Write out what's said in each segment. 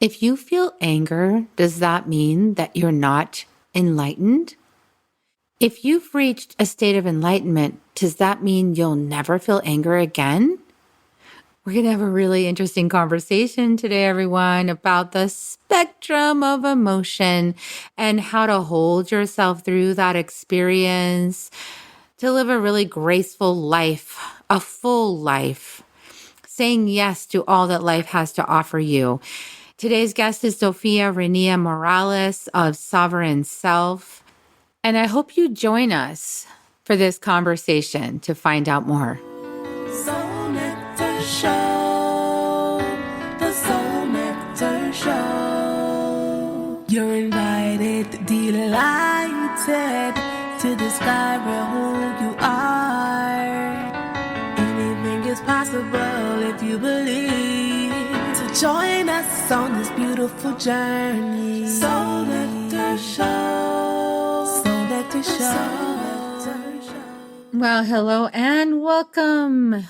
If you feel anger, does that mean that you're not enlightened? If you've reached a state of enlightenment, does that mean you'll never feel anger again? We're going to have a really interesting conversation today, everyone, about the spectrum of emotion and how to hold yourself through that experience to live a really graceful life, a full life, saying yes to all that life has to offer you. Today's guest is Zofiarennea Morales of Sovereign Self. And I hope you join us for this conversation to find out more. Soul Nectar Show, the Soul Nectar Show. You're invited, delighted to discover who you are. Anything is possible if you believe. So join us on this beautiful journey. Soul Nectar Show. Well, hello and welcome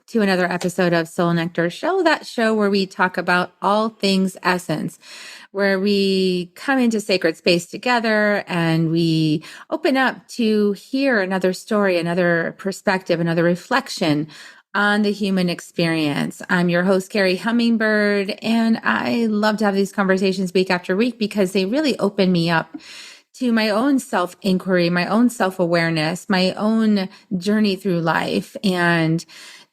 to another episode of Soul Nectar Show, that show where we talk about all things essence, where we come into sacred space together and we open up to hear another story, another perspective, another reflection on the human experience. I'm your host, Kerri Hummingbird, and I love to have these conversations week after week because they really open me up to my own self-inquiry, my own self-awareness, my own journey through life, and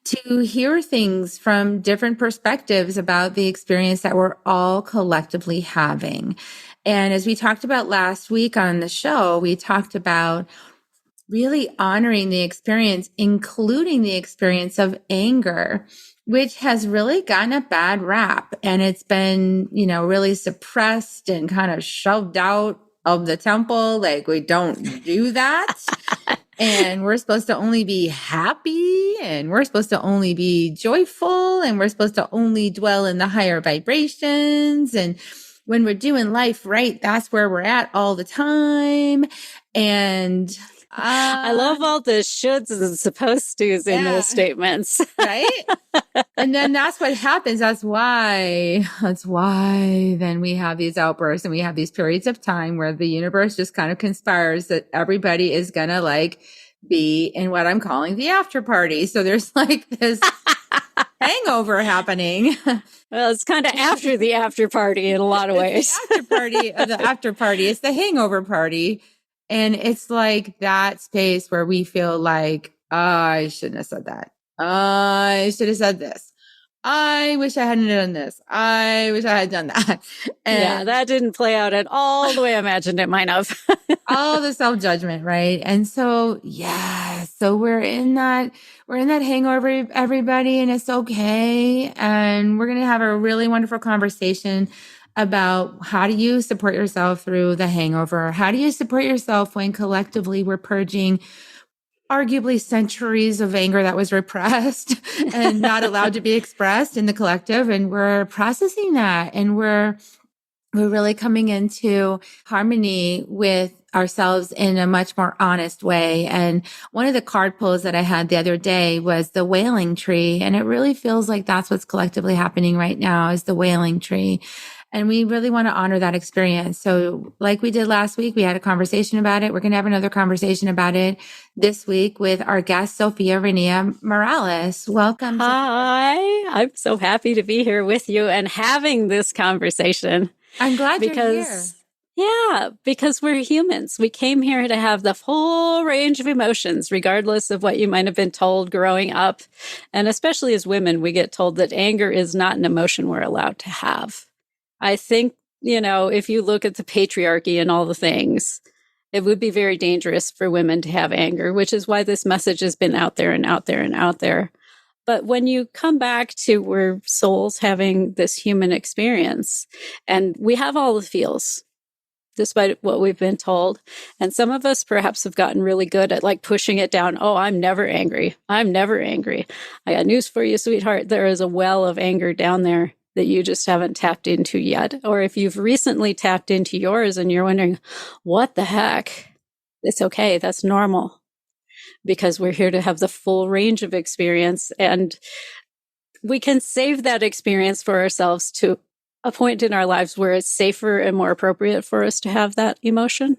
to hear things from different perspectives about the experience that we're all collectively having. And as we talked about last week on the show, we talked about really honoring the experience, including the experience of anger, which has really gotten a bad rap. And it's been, really suppressed and kind of shoved out of the temple. Like, we don't do that. And we're supposed to only be happy, and we're supposed to only be joyful, and we're supposed to only dwell in the higher vibrations. And when we're doing life right, that's where we're at all the time. And I love all the shoulds and supposed to's in those statements. Right? And then that's what happens. That's why then we have these outbursts and we have these periods of time where the universe just kind of conspires that everybody is going to be in what I'm calling the after party. So there's this hangover happening. Well, it's kind of after the after party in a lot of ways. The after party. It's the hangover party. And it's like that space where we feel like, I shouldn't have said that. I should have said this. I wish I hadn't done this. I wish I had done that. And that didn't play out at all the way I imagined it might have. All the self-judgment, right? And so, so we're in that hangover, everybody, and it's okay. And we're going to have a really wonderful conversation about how do you support yourself through the hangover? How do you support yourself when collectively we're purging arguably centuries of anger that was repressed and not allowed to be expressed in the collective? And we're processing that, and we're really coming into harmony with ourselves in a much more honest way. And one of the card pulls that I had the other day was the wailing tree. And it really feels like that's what's collectively happening right now, is the wailing tree. And we really want to honor that experience. So like we did last week, we had a conversation about it. We're going to have another conversation about it this week with our guest, Zofiarennea Morales. Welcome. Hi. I'm so happy to be here with you and having this conversation. I'm glad you're here. Yeah, because we're humans. We came here to have the full range of emotions, regardless of what you might have been told growing up. And especially as women, we get told that anger is not an emotion we're allowed to have. I think, if you look at the patriarchy and all the things, it would be very dangerous for women to have anger, which is why this message has been out there and out there and out there. But when you come back to where souls having this human experience, and we have all the feels, despite what we've been told. And some of us perhaps have gotten really good at pushing it down. Oh, I'm never angry. I'm never angry. I got news for you, sweetheart. There is a well of anger down there that you just haven't tapped into yet. Or if you've recently tapped into yours and you're wondering, what the heck? It's okay. That's normal. Because we're here to have the full range of experience. And we can save that experience for ourselves to a point in our lives where it's safer and more appropriate for us to have that emotion.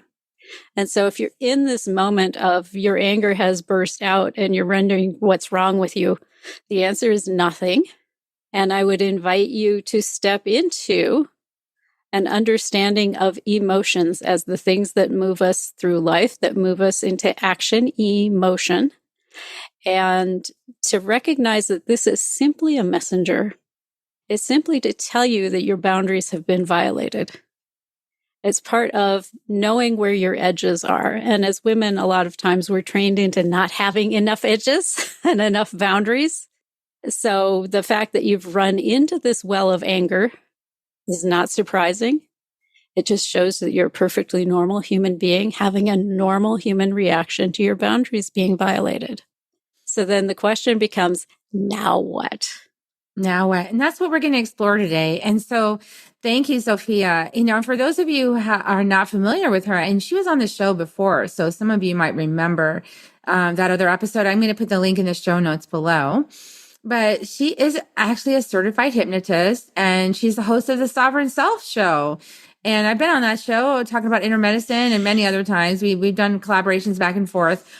And so if you're in this moment of your anger has burst out and you're wondering what's wrong with you, the answer is nothing. And I would invite you to step into an understanding of emotions as the things that move us through life, that move us into action, emotion, and to recognize that this is simply a messenger. It's simply to tell you that your boundaries have been violated. It's part of knowing where your edges are. And as women, a lot of times we're trained into not having enough edges and enough boundaries. So the fact that you've run into this well of anger is not surprising. It just shows that you're a perfectly normal human being having a normal human reaction to your boundaries being violated. So then the question becomes, now what? Now what? And that's what we're going to explore today. And so thank you, Sophia. For those of you who are not familiar with her, and she was on the show before, so some of you might remember that other episode. I'm going to put the link in the show notes below. But she is actually a certified hypnotist, and she's the host of the Sovereign Self show. And I've been on that show talking about inner medicine and many other times. We've done collaborations back and forth.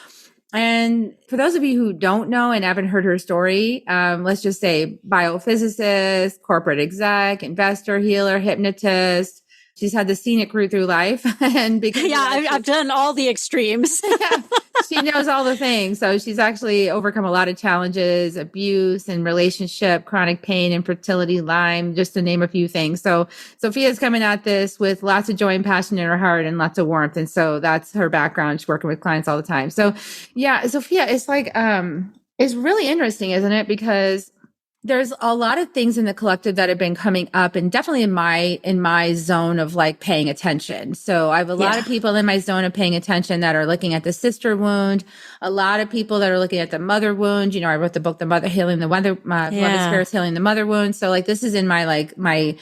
And for those of you who don't know and haven't heard her story, let's just say biophysicist, corporate exec, investor, healer, hypnotist. She's had the scenic route through life. And because I've done all the extremes. Yeah, she knows all the things. So she's actually overcome a lot of challenges, abuse and relationship, chronic pain, infertility, Lyme, just to name a few things. So Sophia's coming at this with lots of joy and passion in her heart and lots of warmth. And so that's her background. She's working with clients all the time. So yeah, Sophia, it's like, it's really interesting, isn't it? Because there's a lot of things in the collective that have been coming up, and definitely in my zone of like paying attention. So I have a lot of people in my zone of paying attention that are looking at the sister wound, a lot of people that are looking at the mother wound. I wrote the book, The Mother Healing the Mother, Beloved Spirits Healing the Mother Wound. So like this is in my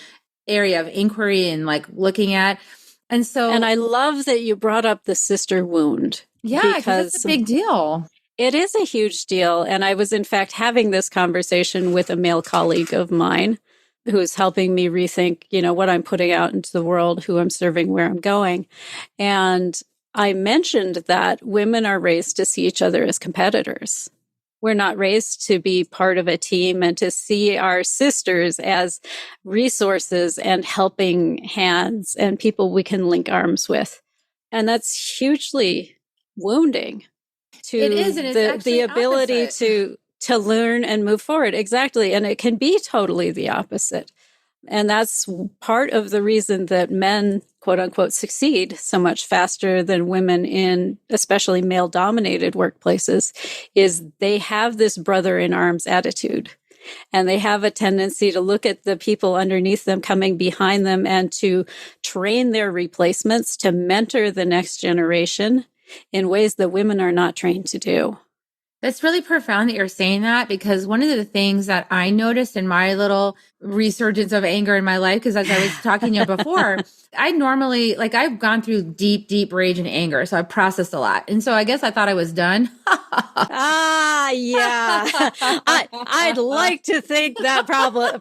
area of inquiry and like looking at. And I love that you brought up the sister wound. Yeah, because it's a big deal. It is a huge deal. And I was, in fact, having this conversation with a male colleague of mine who's helping me rethink, what I'm putting out into the world, who I'm serving, where I'm going. And I mentioned that women are raised to see each other as competitors. We're not raised to be part of a team and to see our sisters as resources and helping hands and people we can link arms with. And that's hugely wounding. It is, and it's the ability to learn and move forward. Exactly. And it can be totally the opposite. And that's part of the reason that men, quote unquote, succeed so much faster than women in especially male dominated workplaces, is they have this brother in arms attitude. And they have a tendency to look at the people underneath them coming behind them and to train their replacements to mentor the next generation in ways that women are not trained to do. That's really profound that you're saying that, because one of the things that I noticed in my little resurgence of anger in my life, because as I was talking to you before, I normally, I've gone through deep, deep rage and anger. So I've processed a lot. And so I guess I thought I was done. Yeah. I'd like to think that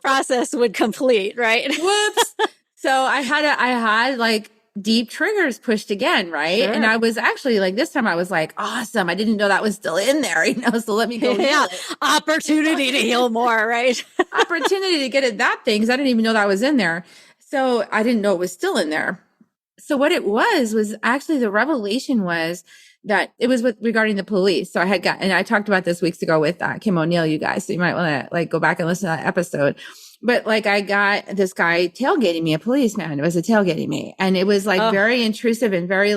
process would complete, right? Whoops. So I had deep triggers pushed again, right? Sure. And I was actually this time I was like, awesome. I didn't know that was still in there, so let me go. Yeah. Opportunity to heal more, right? Opportunity to get at that thing, because I didn't even know that was in there. So I didn't know it was still in there. So what it was actually the revelation was that it was regarding the police. So and I talked about this weeks ago with Kim O'Neill, you guys. So you might want to go back and listen to that episode. But I got this guy tailgating me, a policeman. It was tailgating me. And it was very intrusive and very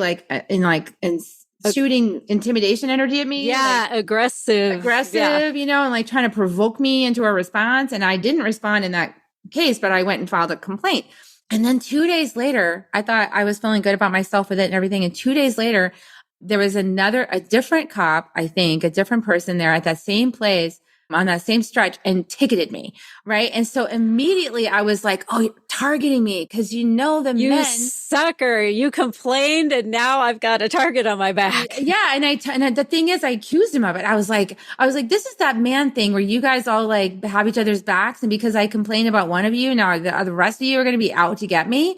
shooting intimidation energy at me. Yeah. Aggressive, and trying to provoke me into a response. And I didn't respond in that case, but I went and filed a complaint. And then 2 days later, I thought I was feeling good about myself with it and everything. And 2 days later, there was a different cop, I think, a different person there at that same place on that same stretch and ticketed me. Right. And so immediately I was like, oh, you're targeting me because the You men. sucker. You complained and now I've got a target on my back. Yeah. And the thing is, I accused him of it. I was like, this is that man thing where you guys all like have each other's backs. And because I complained about one of you, now the rest of you are going to be out to get me.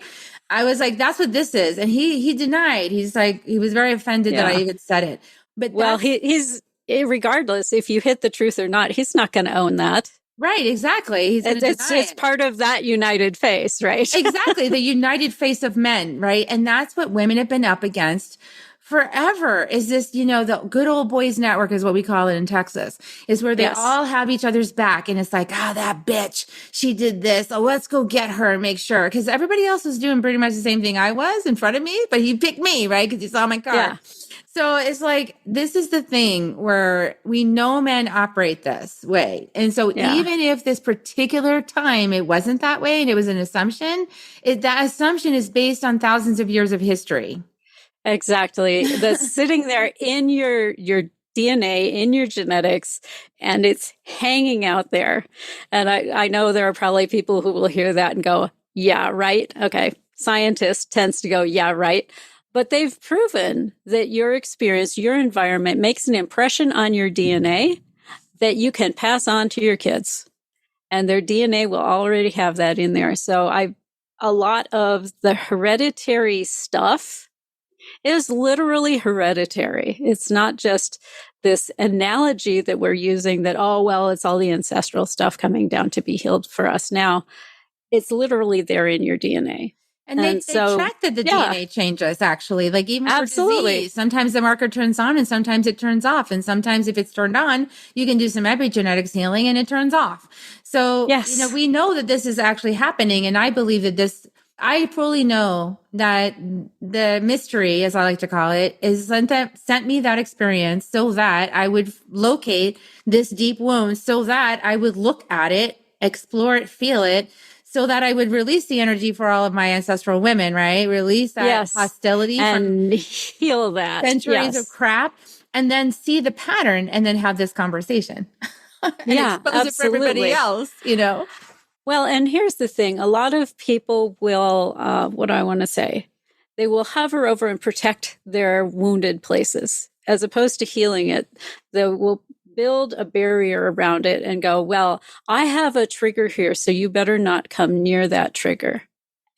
I was like, that's what this is. And he denied. He's like, he was very offended that I even said it. But well, he's regardless if you hit the truth or not, he's not going to own that. Right, exactly. It's part of that united face, right? Exactly. The united face of men, right? And that's what women have been up against forever is this, the good old boys network is what we call it in Texas, is where they all have each other's back. And it's like, that bitch, she did this. Oh, let's go get her and make sure. Because everybody else was doing pretty much the same thing I was in front of me, but he picked me, right? Because he saw my car. Yeah. So it's like, this is the thing where we know men operate this way. And so even if this particular time it wasn't that way and it was an assumption, that assumption is based on thousands of years of history. Exactly. That's sitting there in your DNA, in your genetics, and it's hanging out there. And I know there are probably people who will hear that and go, yeah, right. Okay. Scientist tends to go, yeah, right. But they've proven that your experience, your environment makes an impression on your DNA that you can pass on to your kids. And their DNA will already have that in there. So a lot of the hereditary stuff is literally hereditary. It's not just this analogy that we're using that, oh, well, it's all the ancestral stuff coming down to be healed for us now. It's literally there in your DNA. And they track that the DNA changes, actually, like even for disease. Sometimes the marker turns on and sometimes it turns off. And sometimes if it's turned on, you can do some epigenetics healing and it turns off. So, we know that this is actually happening. And I believe that I fully know that the mystery, as I like to call it, is sent me that experience so that I would locate this deep wound, so that I would look at it, explore it, feel it, so that I would release the energy for all of my ancestral women, right? Release that hostility and heal that centuries of crap, and then see the pattern, and then have this conversation. And expose it for everybody else, Well, and here's the thing. A lot of people will, what do I want to say? They will hover over and protect their wounded places as opposed to healing it. They will build a barrier around it and go, well, I have a trigger here, so you better not come near that trigger.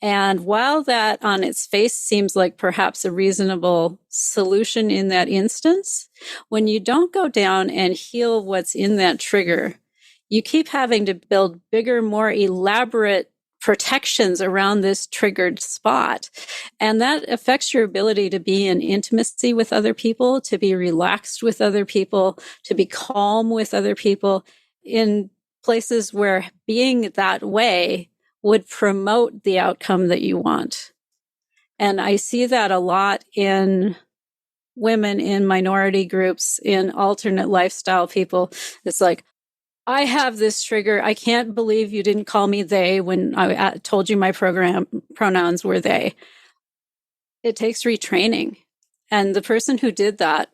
And while that on its face seems like perhaps a reasonable solution in that instance, when you don't go down and heal what's in that trigger, you keep having to build bigger, more elaborate protections around this triggered spot. And that affects your ability to be in intimacy with other people, to be relaxed with other people, to be calm with other people in places where being that way would promote the outcome that you want. And I see that a lot in women, in minority groups, in alternate lifestyle people. It's like, I have this trigger. I can't believe you didn't call me they when I told you my pronouns were they. It takes retraining. And the person who did that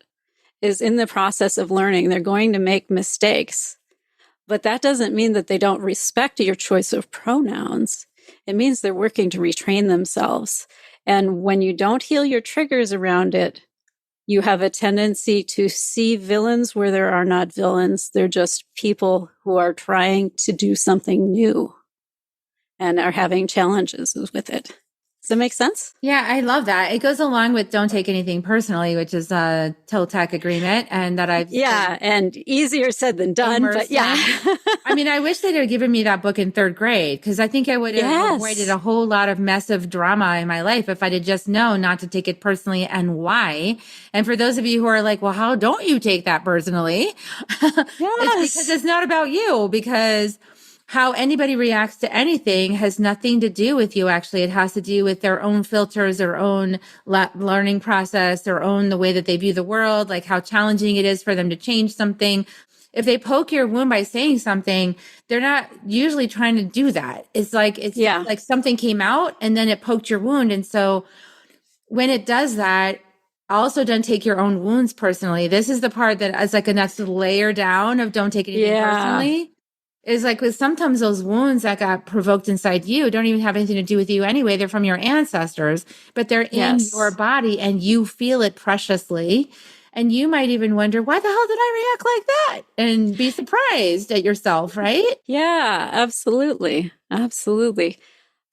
is in the process of learning. They're going to make mistakes. But that doesn't mean that they don't respect your choice of pronouns. It means they're working to retrain themselves. And when you don't heal your triggers around it, you have a tendency to see villains where there are not villains. They're just people who are trying to do something new and are having challenges with it. Does that make sense? Yeah, I love that. It goes along with don't take anything personally, which is a Toltec agreement. And that and easier said than done, but I mean, I wish they'd have given me that book in third grade, because I think I would have avoided a whole lot of mess of drama in my life if I'd have just known not to take it personally and why. And for those of you who are like, well, how don't you take that personally? It's because it's not about you, because how anybody reacts to anything has nothing to do with you. Actually, it has to do with their own filters, their own learning process, the way that they view the world, like how challenging it is for them to change something. If they poke your wound by saying something, they're not usually trying to do that. It's like something came out and then it poked your wound. And so when it does that, also don't take your own wounds personally. This is the part that is like a next layer down of don't take anything personally. Is like with sometimes those wounds that got provoked inside you don't even have anything to do with you anyway. They're from your ancestors, but they're in your body and you feel it preciously. And you might even wonder, why the hell did I react like that? And be surprised at yourself, right? Yeah, absolutely. Absolutely.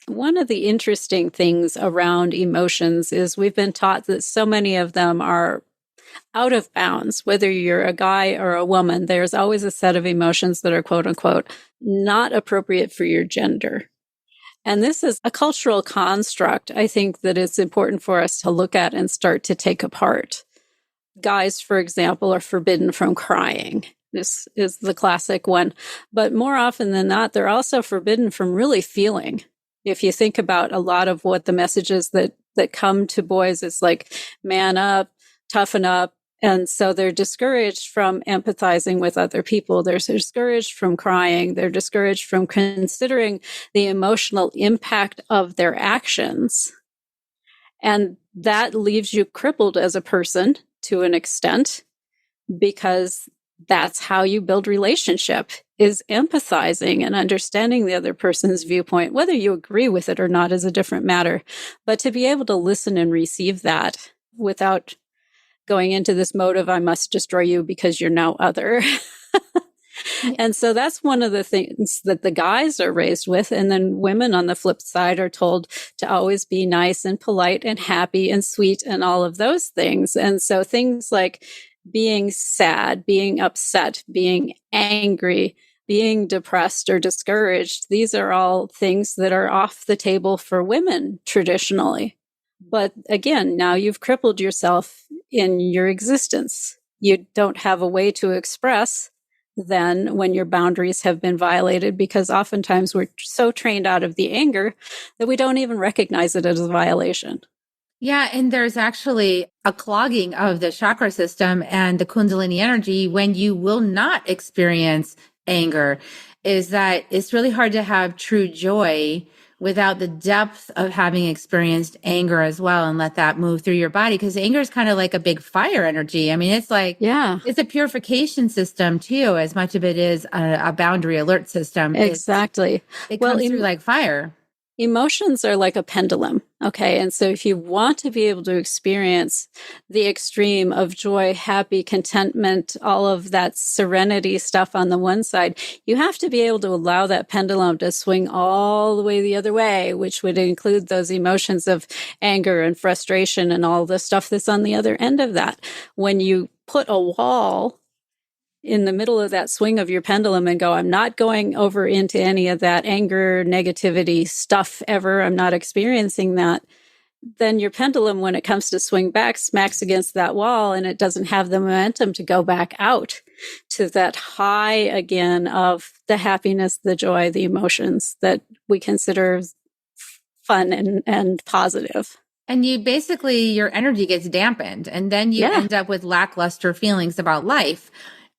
One of the interesting things around emotions is we've been taught that so many of them are out of bounds. Whether you're a guy or a woman, there's always a set of emotions that are quote unquote not appropriate for your gender. And this is a cultural construct, I think, that it's important for us to look at and start to take apart. Guys, for example, are forbidden from crying. This is the classic one. But more often than not, they're also forbidden from really feeling. If you think about a lot of what the messages that come to boys, it's like, man up, toughen up. And so they're discouraged from empathizing with other people. They're discouraged from crying. They're discouraged from considering the emotional impact of their actions. And that leaves you crippled as a person to an extent, because that's how you build relationship, is empathizing and understanding the other person's viewpoint. Whether you agree with it or not is a different matter. But to be able to listen and receive that without going into this mode of, I must destroy you because you're now other. And so that's one of the things that the guys are raised with. And then women on the flip side are told to always be nice and polite and happy and sweet and all of those things. And so things like being sad, being upset, being angry, being depressed or discouraged, these are all things that are off the table for women traditionally. But again, now you've crippled yourself in your existence. You don't have a way to express then when your boundaries have been violated, because oftentimes we're so trained out of the anger that we don't even recognize it as a violation. Yeah, and there's actually a clogging of the chakra system and the Kundalini energy when you will not experience anger. Is that it's really hard to have true joy without the depth of having experienced anger as well, and let that move through your body, because anger is kind of like a big fire energy. I mean, it's like, it's a purification system too, as much of it is a boundary alert system. Exactly. It comes through like fire. Emotions are like a pendulum. Okay. And so if you want to be able to experience the extreme of joy, happy, contentment, all of that serenity stuff on the one side, you have to be able to allow that pendulum to swing all the way the other way, which would include those emotions of anger and frustration and all the stuff that's on the other end of that. When you put a wall in the middle of that swing of your pendulum and go, I'm not going over into any of that anger, negativity stuff ever, I'm not experiencing that, then your pendulum, when it comes to swing back, smacks against that wall, and it doesn't have the momentum to go back out to that high again of the happiness, the joy, the emotions that we consider fun and positive. And you basically, your energy gets dampened, and then you end up with lackluster feelings about life.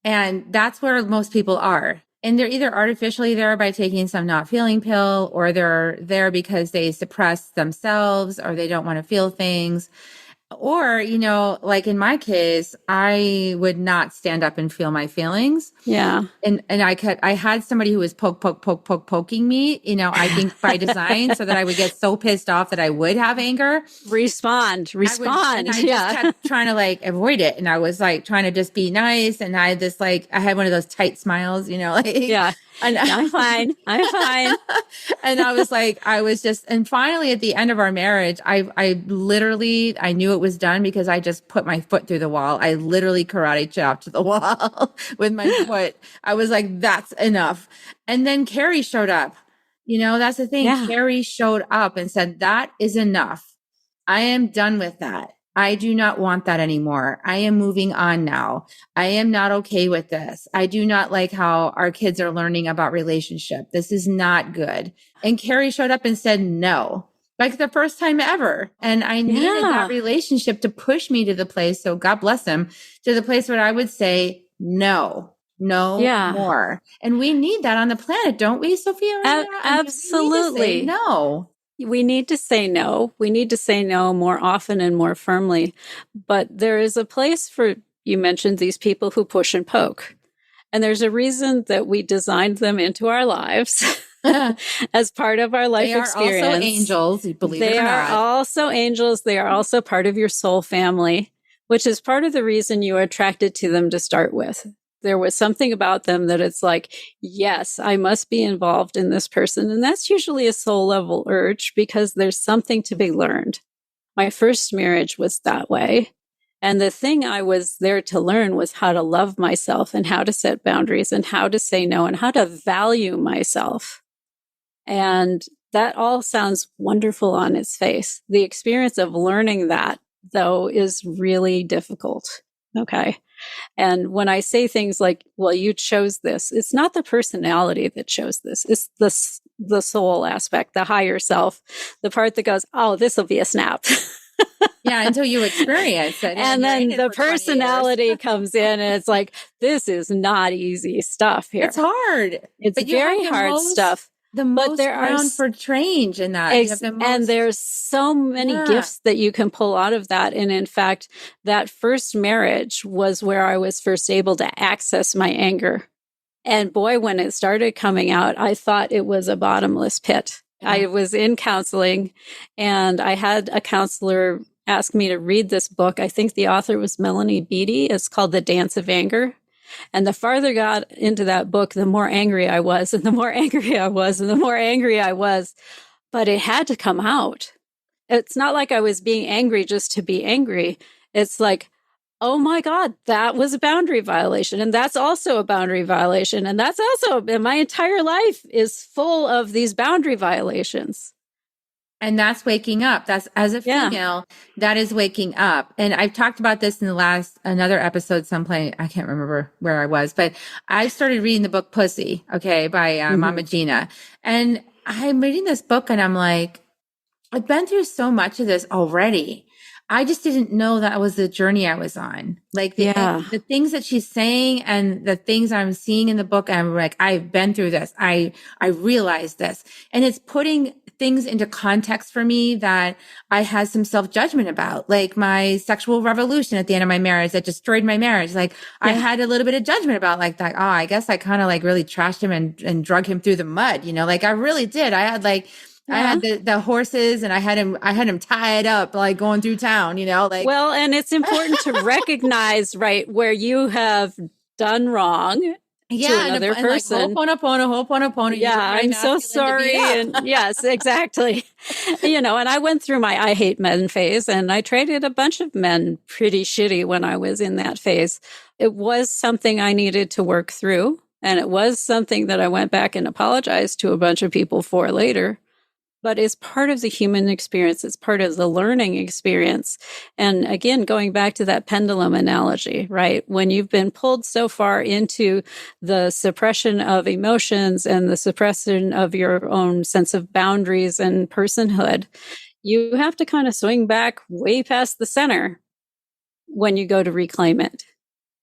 And that's where most people are. And they're either artificially there by taking some not feeling pill, or they're there because they suppress themselves or they don't want to feel things. Or, you know, like in my case, I would not stand up and feel my feelings. Yeah. And I had somebody who was poking me, you know, I think by design, so that I would get so pissed off that I would have anger. Respond. I just kept trying to like avoid it. And I was like trying to just be nice. And I had this like, I had one of those tight smiles, you know, like, and I'm fine. And I was like, and finally at the end of our marriage, I literally knew it was done because I just put my foot through the wall. I literally karate chopped the wall with my foot. I was like, that's enough. And then Kerri showed up. You know, that's the thing. Yeah. Kerri showed up and said, that is enough. I am done with that. I do not want that anymore. I am moving on now. I am not okay with this. I do not like how our kids are learning about relationship. This is not good. And Kerri showed up and said, no, like the first time ever. And I needed that relationship to push me to the place. So God bless him, to the place where I would say, no more. And we need that on the planet, don't we, Sophia? Absolutely. No. We need to say no. We need to say no more often and more firmly. But there is a place for, you mentioned these people who push and poke. And there's a reason that we designed them into our lives as part of our life experience. They are also angels, believe it or not. They are also angels. They are also part of your soul family, which is part of the reason you are attracted to them to start with. There was something about them that it's like, yes, I must be involved in this person. And that's usually a soul level urge because there's something to be learned. My first marriage was that way. And the thing I was there to learn was how to love myself and how to set boundaries and how to say no and how to value myself. And that all sounds wonderful on its face. The experience of learning that, though, is really difficult. Okay. And when I say things like, well, you chose this, it's not the personality that chose this. It's the soul aspect, the higher self, the part that goes, oh, this will be a snap. Yeah, until you experience it. And then the personality comes in and it's like, this is not easy stuff here. It's hard. It's very hard stuff. The most ground for change in that. And there's so many gifts that you can pull out of that. And in fact, that first marriage was where I was first able to access my anger. And boy, when it started coming out, I thought it was a bottomless pit. I was in counseling and I had a counselor ask me to read this book. I think the author was Melanie Beattie. It's called The Dance of Anger. And the farther I got into that book, the more angry I was, and the more angry I was, and the more angry I was. But it had to come out. It's not like I was being angry just to be angry. It's like, oh my God, that was a boundary violation. And that's also a boundary violation. And that's also, my entire life is full of these boundary violations. And that's waking up. That's, as a female, that is waking up. And I've talked about this in another episode someplace. I can't remember where I was, but I started reading the book Pussy, by Mama Gina. And I'm reading this book and I'm like, I've been through so much of this already. I just didn't know that was the journey I was on. Like the things that she's saying and the things I'm seeing in the book, I'm like, I've been through this. I realized this. And it's putting things into context for me that I had some self-judgment about, like my sexual revolution at the end of my marriage that destroyed my marriage. Like I had a little bit of judgment about like that. Oh, I guess I kind of like really trashed him and drug him through the mud, like I really did. I had like, I had the horses and I had him tied up, like going through town, like. Well, and it's important to recognize, right, where you have done wrong. To another person. Like, ho'oponopono. Yeah, I'm so sorry. And yes, exactly. And I went through my I hate men phase and I treated a bunch of men pretty shitty when I was in that phase. It was something I needed to work through. And it was something that I went back and apologized to a bunch of people for later. But it's part of the human experience. It's part of the learning experience. And again, going back to that pendulum analogy, right? When you've been pulled so far into the suppression of emotions and the suppression of your own sense of boundaries and personhood, you have to kind of swing back way past the center when you go to reclaim it.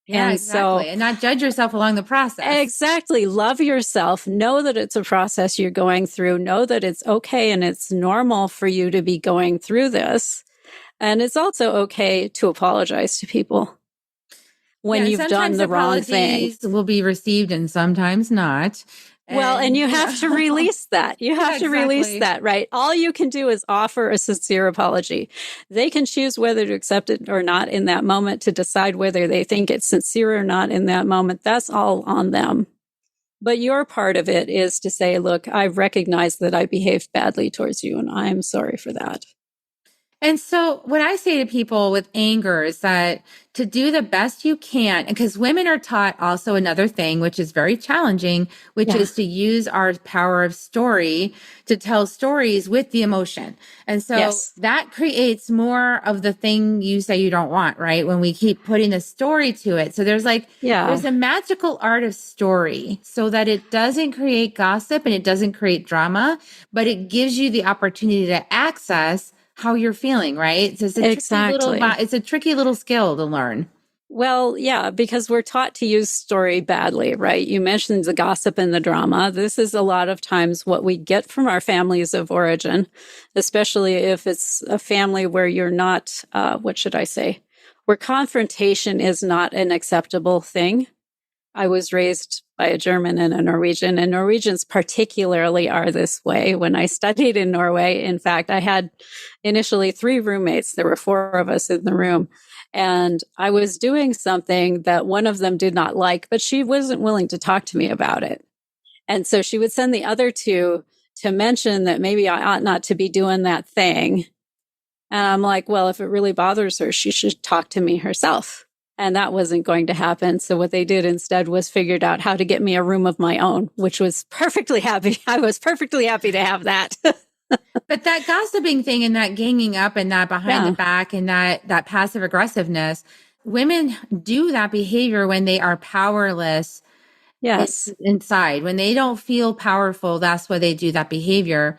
Yeah, exactly. And not judge yourself along the process. Exactly. Love yourself. Know that it's a process you're going through. Know that it's okay and it's normal for you to be going through this. And it's also okay to apologize to people when you've done the wrong thing. Will be received and sometimes not. And you have to release that. You have to release that, right? All you can do is offer a sincere apology. They can choose whether to accept it or not in that moment, to decide whether they think it's sincere or not in that moment. That's all on them. But your part of it is to say, look, I recognize that I behaved badly towards you and I'm sorry for that. And so what I say to people with anger is that to do the best you can, because women are taught also another thing, which is very challenging, which is to use our power of story to tell stories with the emotion. And so that creates more of the thing you say you don't want, right? When we keep putting a story to it. So there's there's a magical art of story so that it doesn't create gossip and it doesn't create drama, but it gives you the opportunity to access how you're feeling, right? So it's a tricky little skill to learn. Well, yeah, because we're taught to use story badly, right? You mentioned the gossip and the drama. This is a lot of times what we get from our families of origin, especially if it's a family where you're not, what should I say, where confrontation is not an acceptable thing. I was raised by a German and a Norwegian, and Norwegians particularly are this way. When I studied in Norway, in fact, I had initially 3 roommates. There were 4 of us in the room. And I was doing something that one of them did not like, but she wasn't willing to talk to me about it. And so she would send the other 2 to mention that maybe I ought not to be doing that thing. And I'm like, well, if it really bothers her, she should talk to me herself. And that wasn't going to happen. So what they did instead was figured out how to get me a room of my own, which was perfectly happy. I was perfectly happy to have that. But that gossiping thing and that ganging up and that behind the back and that passive aggressiveness, women do that behavior when they are powerless. Yes. Inside. When they don't feel powerful, that's why they do that behavior.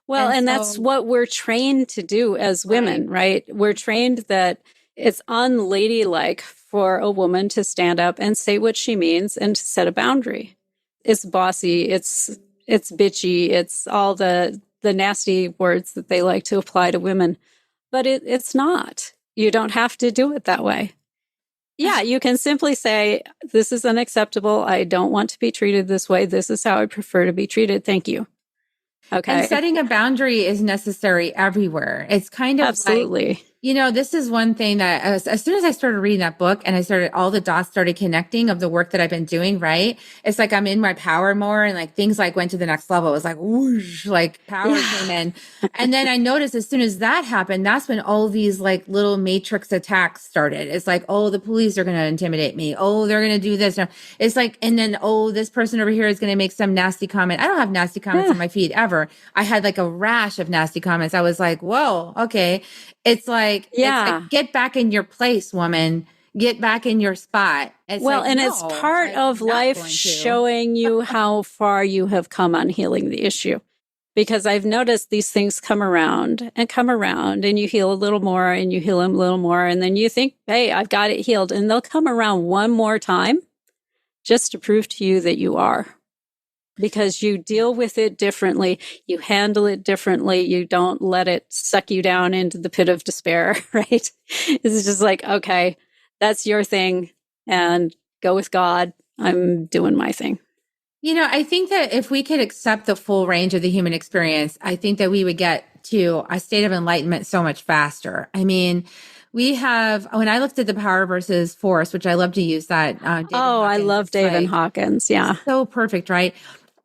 Well, and that's what we're trained to do as women, right? We're trained that it's unladylike for a woman to stand up and say what she means and to set a boundary. It's bossy, it's bitchy, it's all the nasty words that they like to apply to women. But it's not. You don't have to do it that way. Yeah, you can simply say, this is unacceptable. I don't want to be treated this way. This is how I prefer to be treated. Thank you. Okay. And setting a boundary is necessary everywhere. It's kind of absolutely. Like, this is one thing that as soon as I started reading that book and all the dots started connecting of the work that I've been doing, right? It's like I'm in my power more and like things like went to the next level. It was like whoosh, like power came in. And then I noticed as soon as that happened, that's when all these like little matrix attacks started. It's like, oh, the police are going to intimidate me. Oh, they're going to do this. It's like, and then, oh, this person over here is going to make some nasty comment. I don't have nasty comments on my feed ever. I had like a rash of nasty comments. I was like, whoa, okay. It's like, get back in your place, woman. Get back in your spot. It's it's part of life showing you how far you have come on healing the issue. Because I've noticed these things come around, and you heal a little more, and you heal them a little more, and then you think, hey, I've got it healed. And they'll come around one more time just to prove to you that you are. Because you deal with it differently, you handle it differently, you don't let it suck you down into the pit of despair, right? It's just like, okay, that's your thing, and go with God. I'm doing my thing. I think that if we could accept the full range of the human experience, I think that we would get to a state of enlightenment so much faster. I mean, when I looked at the power versus force, which I love to use that. I love David Hawkins. Yeah. So perfect, right?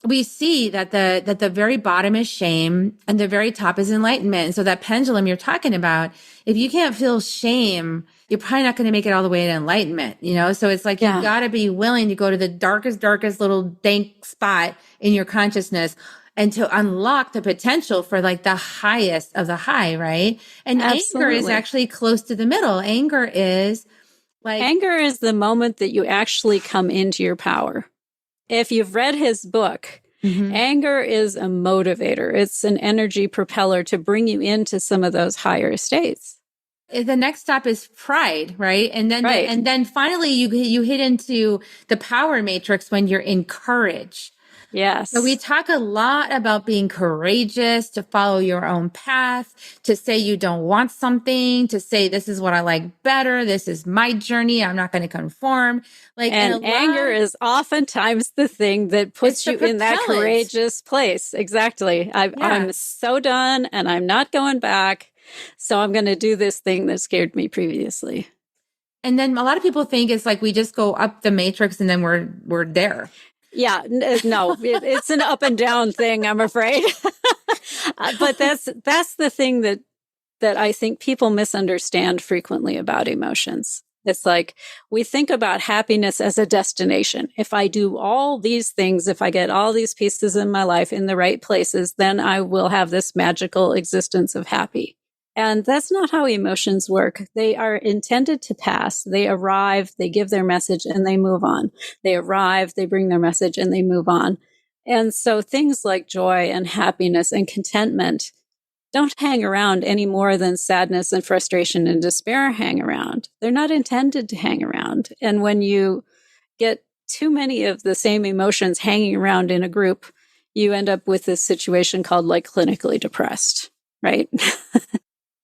We see that the very bottom is shame and the very top is enlightenment. And so that pendulum you're talking about, if you can't feel shame, you're probably not going to make it all the way to enlightenment, So it's like, you've got to be willing to go to the darkest little dank spot in your consciousness and to unlock the potential for like the highest of the high, right? And anger is actually close to the middle. Anger is the moment that you actually come into your power. If you've read his book, anger is a motivator. It's an energy propeller to bring you into some of those higher states. The next stop is pride, right? And then finally you hit into the power matrix when you're in courage. Yes. So we talk a lot about being courageous, to follow your own path, to say you don't want something, to say this is what I like better. This is my journey. I'm not going to conform. And anger is oftentimes the thing that puts you in that courageous place. Exactly. I'm so done and I'm not going back. So I'm going to do this thing that scared me previously. And then a lot of people think it's like we just go up the matrix and then we're there. Yeah, no, it's an up and down thing, I'm afraid. But that's the thing that I think people misunderstand frequently about emotions. It's like we think about happiness as a destination. If I do all these things, if I get all these pieces in my life in the right places, then I will have this magical existence of happy. And that's not how emotions work. They are intended to pass. They arrive, they give their message, and they move on. They arrive, they bring their message, and they move on. And so things like joy and happiness and contentment, don't hang around any more than sadness and frustration and despair hang around. They're not intended to hang around. And when you get too many of the same emotions hanging around in a group, you end up with this situation called like clinically depressed, right?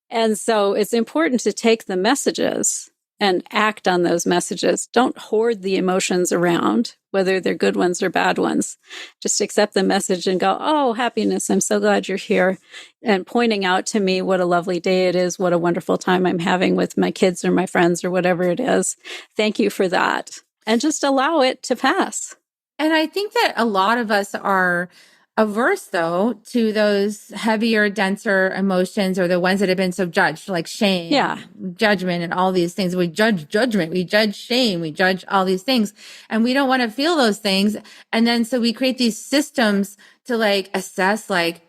And so it's important to take the messages and act on those messages. Don't hoard the emotions around, whether they're good ones or bad ones. Just accept the message and go, oh, happiness, I'm so glad you're here. And pointing out to me what a lovely day it is, what a wonderful time I'm having with my kids or my friends or whatever it is. Thank you for that. And just allow it to pass. And I think that a lot of us are averse, though, to those heavier, denser emotions or the ones that have been so judged, like shame, judgment, and all these things. We judge judgment, we judge shame, we judge all these things, and we don't want to feel those things. And then so we create these systems to like assess, like,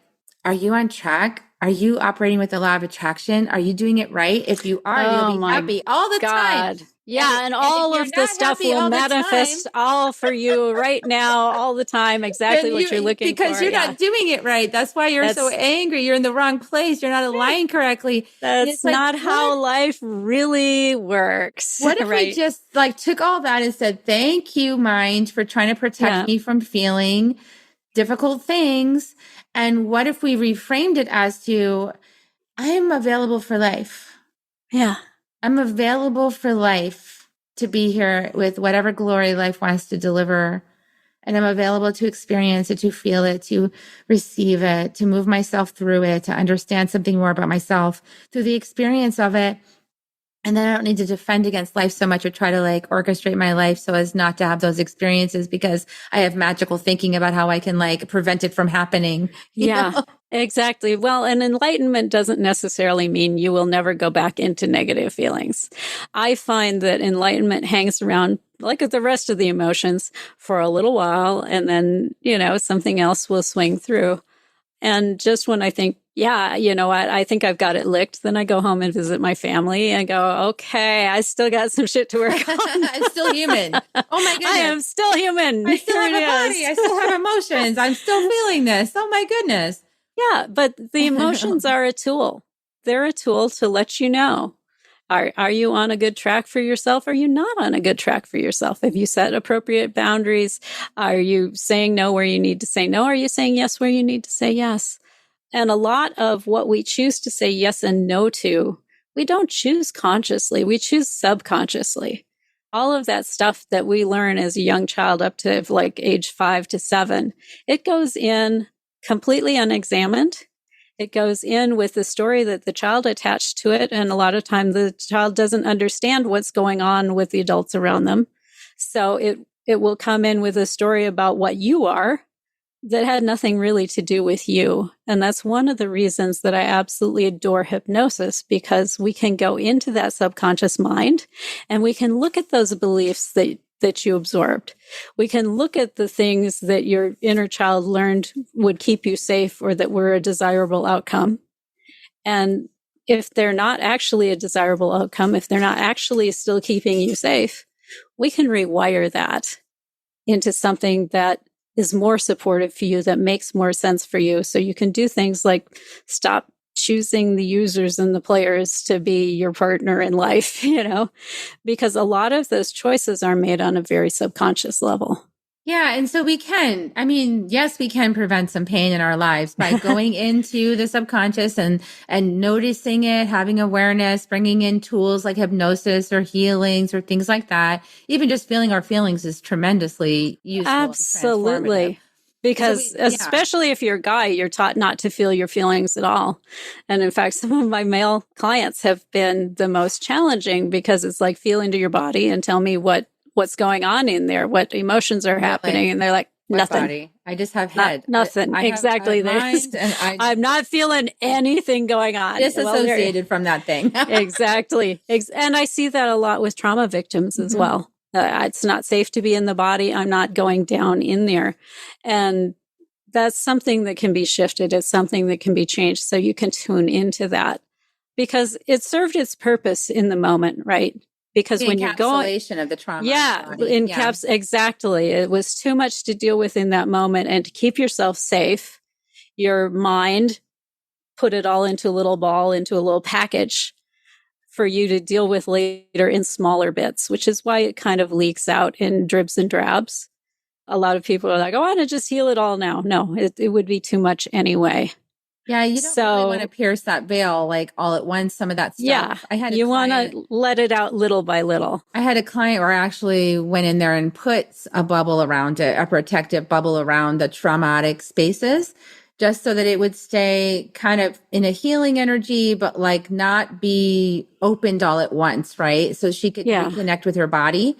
are you on track? Are you operating with the law of attraction? Are you doing it right? If you are, you'll be happy all the time. Yeah, and all of the stuff will manifest all for you right now, all the time, exactly what you're looking for. Because you're not doing it right. That's why you're so angry. You're in the wrong place. You're not aligned correctly. That's not how life really works. What if we just like took all that and said, thank you, mind, for trying to protect me from feeling difficult things. And what if we reframed it as to, I am available for life. Yeah. I'm available for life to be here with whatever glory life wants to deliver. And I'm available to experience it, to feel it, to receive it, to move myself through it, to understand something more about myself through the experience of it. And then I don't need to defend against life so much or try to like orchestrate my life so as not to have those experiences because I have magical thinking about how I can like prevent it from happening. You know? Exactly. Well, and enlightenment doesn't necessarily mean you will never go back into negative feelings. I find that enlightenment hangs around like the rest of the emotions for a little while, and then, something else will swing through. And just when I think, I think I've got it licked, then I go home and visit my family and go, okay, I still got some shit to work on. I'm still human. Oh my goodness. I am still human. I still have a body. I still have emotions. I'm still feeling this. Oh my goodness. Yeah, but the emotions are a tool. They're a tool to let you know. Are you on a good track for yourself? Are you not on a good track for yourself? Have you set appropriate boundaries? Are you saying no where you need to say no? Are you saying yes where you need to say yes? And a lot of what we choose to say yes and no to, we don't choose consciously. We choose subconsciously. All of that stuff that we learn as a young child up to like age 5 to 7, it goes in completely unexamined. It goes in with the story that the child attached to it. And a lot of times the child doesn't understand what's going on with the adults around them. So it will come in with a story about what you are that had nothing really to do with you. And that's one of the reasons that I absolutely adore hypnosis, because we can go into that subconscious mind and we can look at those beliefs that you absorbed. We can look at the things that your inner child learned would keep you safe or that were a desirable outcome. And if they're not actually a desirable outcome, if they're not actually still keeping you safe, we can rewire that into something that is more supportive for you, that makes more sense for you. So you can do things like stop choosing the users and the players to be your partner in life, because a lot of those choices are made on a very subconscious level. Yeah. And so we can, yes, we can prevent some pain in our lives by going into the subconscious and noticing it, having awareness, bringing in tools like hypnosis or healings or things like that. Even just feeling our feelings is tremendously useful. Absolutely. Because especially if you're a guy, you're taught not to feel your feelings at all. And in fact, some of my male clients have been the most challenging because it's like, feel into your body and tell me what's going on in there, what emotions are happening. And they're like, nothing. Body. I just have head. Nothing. Exactly. I'm not feeling anything going on. Disassociated from that thing. Exactly. And I see that a lot with trauma victims as well. It's not safe to be in the body. I'm not going down in there. And that's something that can be shifted. It's something that can be changed. So you can tune into that because it served its purpose in the moment, right? Because when you're going, encapsulation of the trauma. Exactly. It was too much to deal with in that moment, and to keep yourself safe, your mind put it all into a little ball, into a little package for you to deal with later in smaller bits, which is why it kind of leaks out in dribs and drabs. A lot of people are like, I want to just heal it all now. No, it would be too much anyway. Yeah, you don't really want to pierce that veil like all at once, some of that stuff. Yeah, you want to let it out little by little. I had a client where I actually went in there and put a bubble around it, a protective bubble around the traumatic spaces, just so that it would stay kind of in a healing energy, but like not be opened all at once, right? So she could reconnect with her body.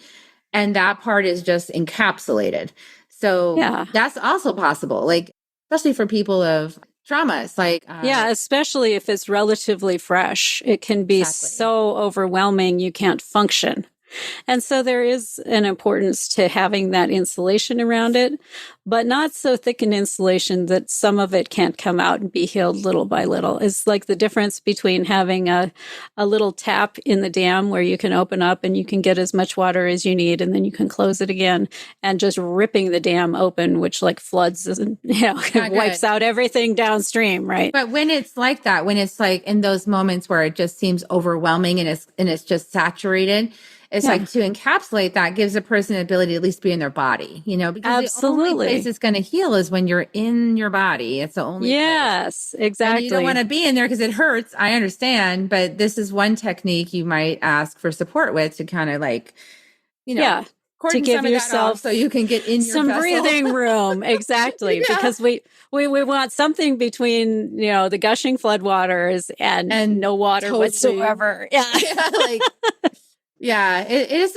And that part is just encapsulated. So that's also possible, like, especially for people of traumas, like especially if it's relatively fresh, it can be so overwhelming you can't function. And so there is an importance to having that insulation around it, but not so thick an insulation that some of it can't come out and be healed little by little. It's like the difference between having a little tap in the dam where you can open up and you can get as much water as you need, and then you can close it again, and just ripping the dam open, which like floods and wipes out everything downstream, right? But when it's like that, when it's like in those moments where it just seems overwhelming and it's just saturated, it's like to encapsulate that gives a person the ability to at least be in their body, because the only place it's going to heal is when you're in your body. It's the only place. Exactly. And you don't want to be in there because it hurts. I understand. But this is one technique you might ask for support with to kind of like, to give yourself so you can get in your some breathing room. Exactly. Because we want something between, the gushing floodwaters and no water whatsoever. It is,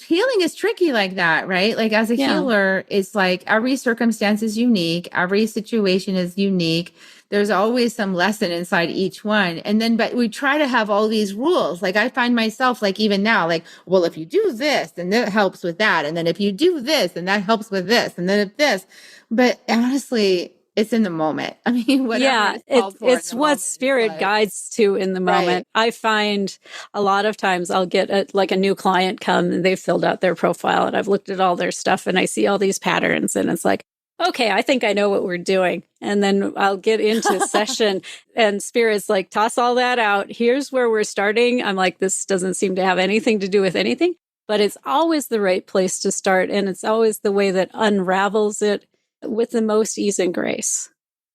healing is tricky like that, right? Like as a healer, it's like every circumstance is unique. Every situation is unique. There's always some lesson inside each one. And then, but we try to have all these rules. Like I find myself like even now, like, well, if you do this, then that helps with that. And then if you do this, then that helps with this. And then if this, but honestly, it's in the moment. I mean, whatever it's what spirit guides to in the moment. Right. I find a lot of times I'll get a new client come and they've filled out their profile and I've looked at all their stuff and I see all these patterns and it's like, okay, I think I know what we're doing. And then I'll get into session and spirit's like, toss all that out. Here's where we're starting. I'm like, this doesn't seem to have anything to do with anything, but it's always the right place to start. And it's always the way that unravels it with the most ease and grace.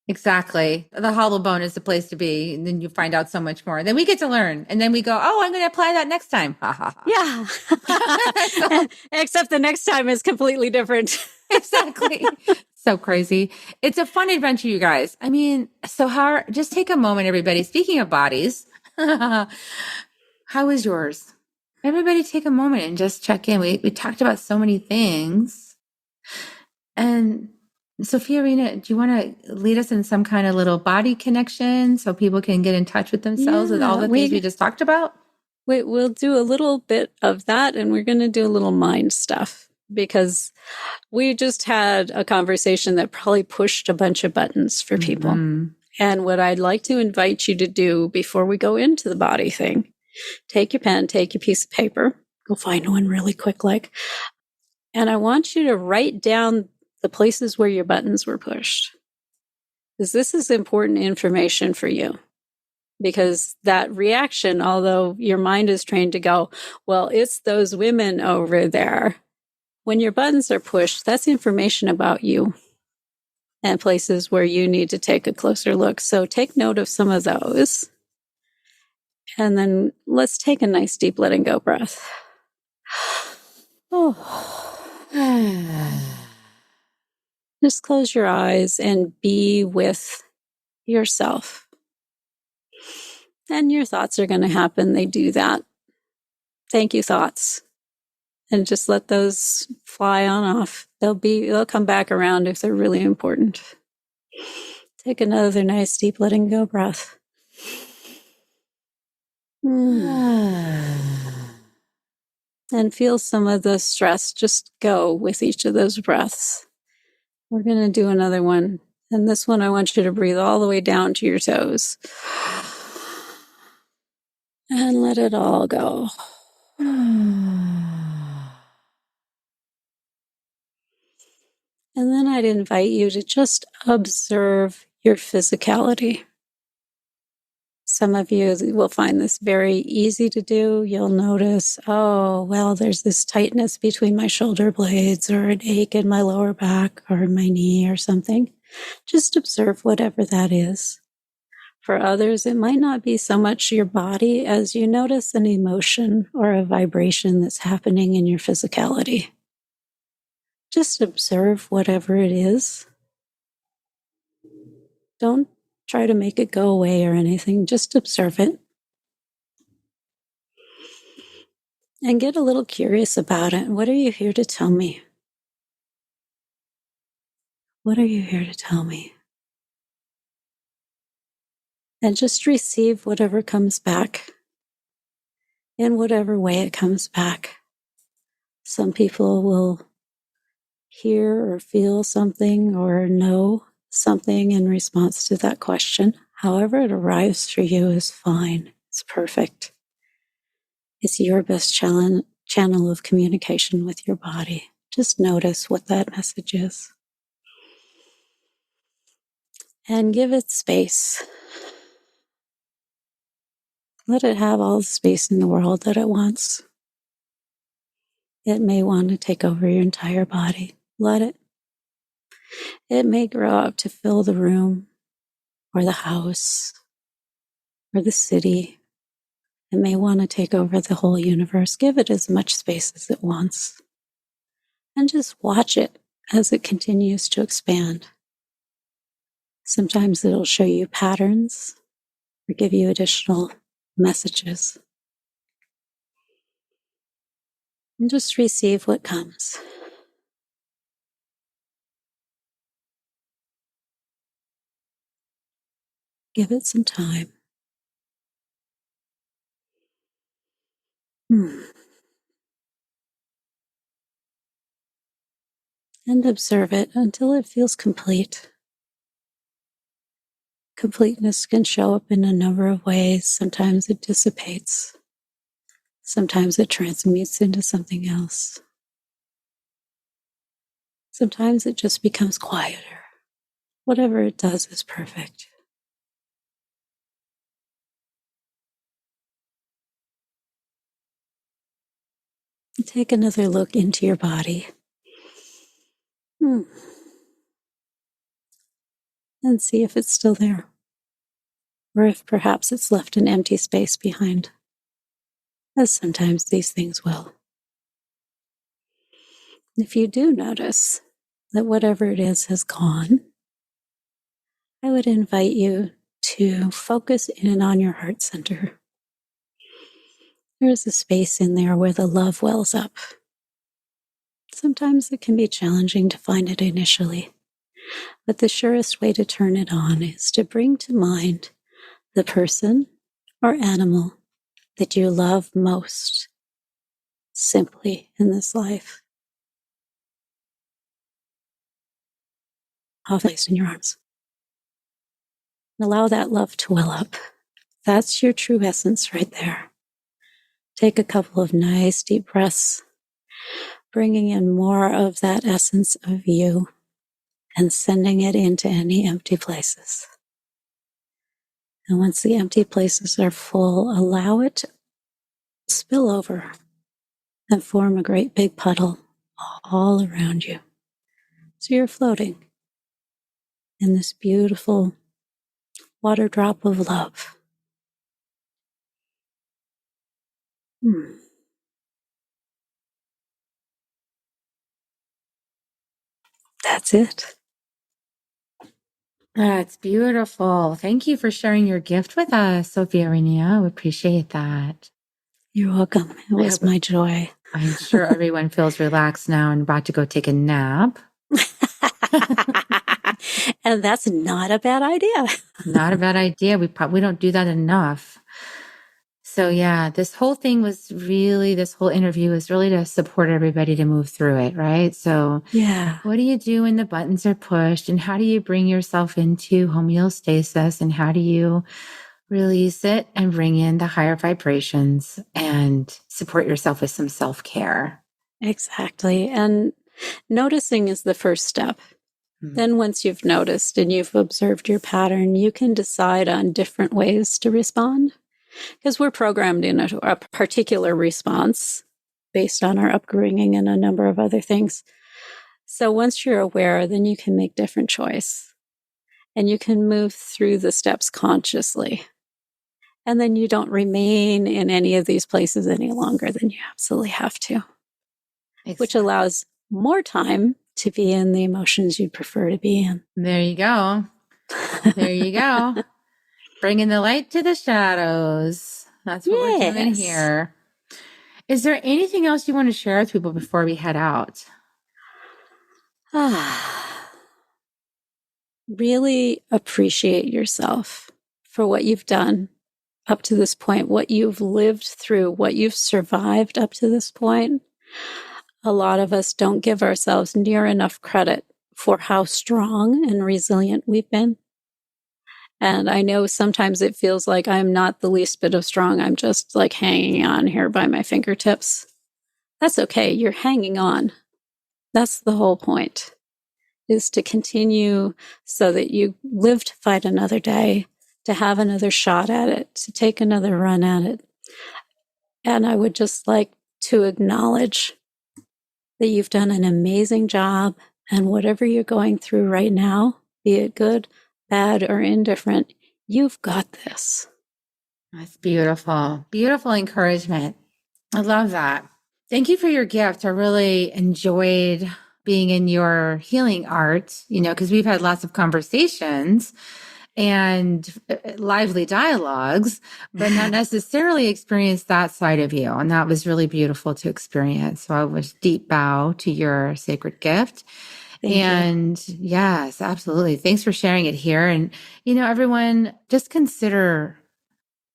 Exactly. The hollow bone is the place to be. And then you find out so much more. Then we get to learn. And then we go, oh, I'm going to apply that next time. Ha, ha, ha. Yeah. Except the next time is completely different. Exactly. So crazy. It's a fun adventure, you guys. I mean, just take a moment, everybody. Speaking of bodies, how is yours? Everybody take a moment and just check in. We talked about so many things. And Zofiarennea, do you want to lead us in some kind of little body connection so people can get in touch with themselves with all the things we just talked about? We'll do a little bit of that, and we're going to do a little mind stuff because we just had a conversation that probably pushed a bunch of buttons for people. Mm-hmm. And what I'd like to invite you to do before we go into the body thing, take your pen, take your piece of paper, go find one really quick, and I want you to write down the places where your buttons were pushed. Because this is important information for you. Because that reaction, although your mind is trained to go, well, it's those women over there. When your buttons are pushed, that's information about you and places where you need to take a closer look. So take note of some of those. And then let's take a nice deep letting go breath. Just close your eyes and be with yourself. And your thoughts are going to happen. They do that. Thank you, thoughts. And just let those fly on off. They'll come back around if they're really important. Take another nice deep letting go breath. And feel some of the stress just go with each of those breaths. We're going to do another one. And this one, I want you to breathe all the way down to your toes. And let it all go. And then I'd invite you to just observe your physicality. Some of you will find this very easy to do. You'll notice, oh, well, there's this tightness between my shoulder blades or an ache in my lower back or my knee or something. Just observe whatever that is. For others, it might not be so much your body as you notice an emotion or a vibration that's happening in your physicality. Just observe whatever it is. Don't try to make it go away or anything. Just observe it. And get a little curious about it. What are you here to tell me? What are you here to tell me? And just receive whatever comes back in whatever way it comes back. Some people will hear or feel something or know something in response to that question. However it arrives for you is fine. It's perfect. It's your best channel of communication with your body. Just notice what that message is. And give it space. Let it have all the space in the world that it wants. It may want to take over your entire body. Let it. It may grow up to fill the room or the house or the city. It may want to take over the whole universe. Give it as much space as it wants. And just watch it as it continues to expand. Sometimes it'll show you patterns or give you additional messages. And just receive what comes. Give it some time. And observe it until it feels complete. Completeness can show up in a number of ways. Sometimes it dissipates. Sometimes it transmutes into something else. Sometimes it just becomes quieter. Whatever it does is perfect. Take another look into your body. And see if it's still there. Or if perhaps it's left an empty space behind. As sometimes these things will. If you do notice that whatever it is has gone, I would invite you to focus in on your heart center. There's a space in there where the love wells up. Sometimes it can be challenging to find it initially, but the surest way to turn it on is to bring to mind the person or animal that you love most simply in this life. Placed in your arms. Allow that love to well up. That's your true essence right there. Take a couple of nice deep breaths, bringing in more of that essence of you and sending it into any empty places. And once the empty places are full, allow it to spill over and form a great big puddle all around you. So you're floating in this beautiful water drop of love. That's it. That's beautiful. Thank you for sharing your gift with us, Zofiarennea. We appreciate that. You're welcome. It was my joy. I'm sure everyone feels relaxed now and about to go take a nap. And that's not a bad idea. Not a bad idea. We probably don't do that enough. So yeah, this whole interview was really to support everybody to move through it, right? So yeah, what do you do when the buttons are pushed, and how do you bring yourself into homeostasis, and how do you release it and bring in the higher vibrations and support yourself with some self-care? exactly. And noticing is the first step, Then once you've noticed and you've observed your pattern, you can decide on different ways to respond, because we're programmed in a particular response based on our upbringing and a number of other things. So once you're aware, then you can make different choice and you can move through the steps consciously. And then you don't remain in any of these places any longer than you absolutely have to, which allows more time to be in the emotions you'd prefer to be in. There you go. There you go. Bringing the light to the shadows. That's what we're doing here. Is there anything else you want to share with people before we head out? Really appreciate yourself for what you've done up to this point, what you've lived through, what you've survived up to this point. A lot of us don't give ourselves near enough credit for how strong and resilient we've been. And I know sometimes it feels like I'm not the least bit of strong. I'm just like hanging on here by my fingertips. That's okay. You're hanging on. That's the whole point, is to continue so that you live to fight another day, to have another shot at it, to take another run at it. And I would just like to acknowledge that you've done an amazing job, and whatever you're going through right now, be it good, bad, or indifferent, you've got this. That's beautiful. Beautiful encouragement. I love that. Thank you for your gift. I really enjoyed being in your healing art, because we've had lots of conversations and lively dialogues, but not necessarily experienced that side of you. And that was really beautiful to experience. So I was deep bow to your sacred gift. Thank you. Yes, absolutely. Thanks for sharing it here. And, everyone, just consider,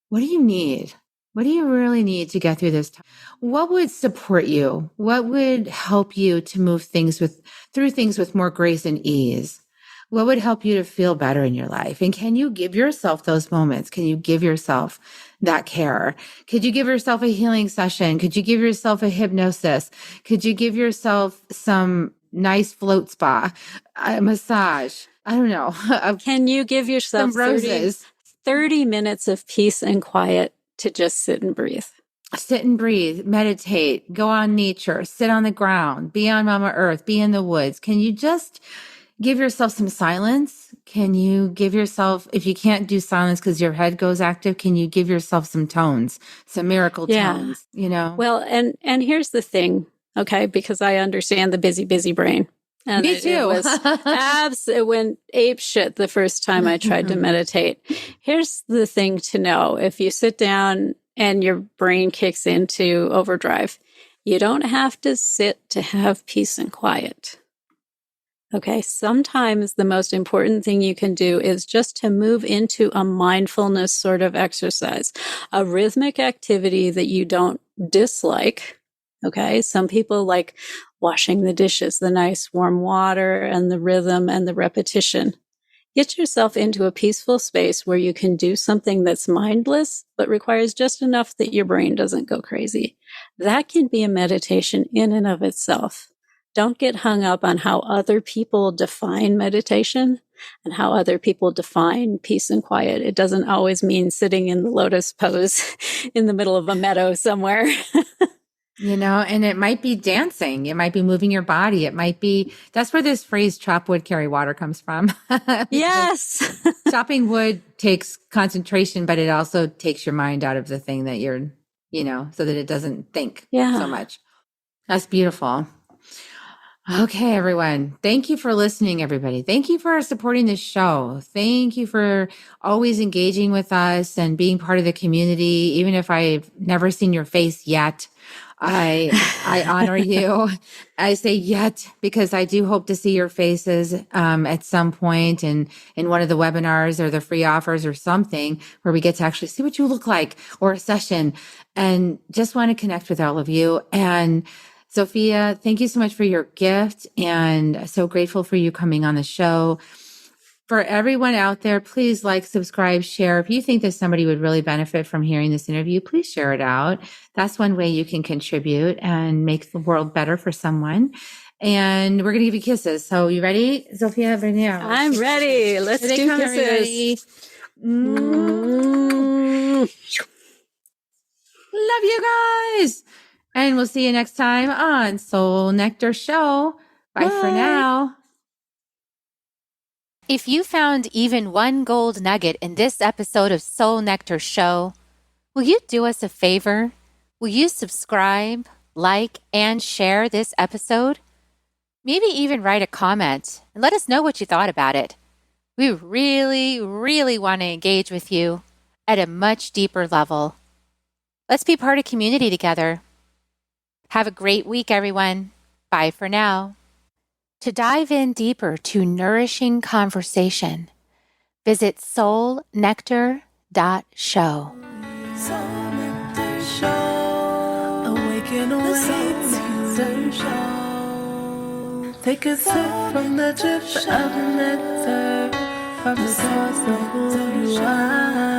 what do you need? What do you really need to get through this time? What would support you? What would help you to move through things with more grace and ease? What would help you to feel better in your life? And can you give yourself those moments? Can you give yourself that care? Could you give yourself a healing session? Could you give yourself a hypnosis? Could you give yourself some nice float spa, a massage? I don't know. Can you give yourself some roses? 30 minutes of peace and quiet to just sit and breathe? Sit and breathe, meditate, go on nature, sit on the ground, be on Mama Earth, be in the woods. Can you just give yourself some silence? Can you give yourself, if you can't do silence because your head goes active, can you give yourself some tones, some miracle tones, Well, and here's the thing, okay, because I understand the busy brain. And me too. It went ape shit the first time I tried to meditate. Here's the thing to know. If you sit down and your brain kicks into overdrive, you don't have to sit to have peace and quiet. Okay, sometimes the most important thing you can do is just to move into a mindfulness sort of exercise, a rhythmic activity that you don't dislike. Okay, some people like washing the dishes, the nice warm water and the rhythm and the repetition. Get yourself into a peaceful space where you can do something that's mindless, but requires just enough that your brain doesn't go crazy. That can be a meditation in and of itself. Don't get hung up on how other people define meditation and how other people define peace and quiet. It doesn't always mean sitting in the lotus pose in the middle of a meadow somewhere. And it might be dancing. It might be moving your body. It might be, that's where this phrase chop wood, carry water comes from. Yes. Chopping wood takes concentration, but it also takes your mind out of the thing that you're, so that it doesn't think so much. That's beautiful. Okay, everyone. Thank you for listening, everybody. Thank you for supporting this show. Thank you for always engaging with us and being part of the community. Even if I've never seen your face yet, I honor you. I say yet because I do hope to see your faces at some point in one of the webinars or the free offers or something where we get to actually see what you look like, or a session, and just want to connect with all of you. And Zofia, thank you so much for your gift, and so grateful for you coming on the show. For everyone out there, please like, subscribe, share. If you think that somebody would really benefit from hearing this interview, please share it out. That's one way you can contribute and make the world better for someone. And we're going to give you kisses. So you ready, Zofiarennea? I'm ready. Let's Here they do come, kisses. everybody. Love you guys. And we'll see you next time on Soul Nectar Show. Bye for now. If you found even one gold nugget in this episode of Soul Nectar Show, will you do us a favor? Will you subscribe, like, and share this episode? Maybe even write a comment and let us know what you thought about it. We really, really want to engage with you at a much deeper level. Let's be part of community together. Have a great week, everyone. Bye for now. To dive in deeper to nourishing conversation, visit soulnectar.show. Soul Nectar Show. Awaken, Nectar Show. Take a sip from the drip of nectar, from the source of who you are.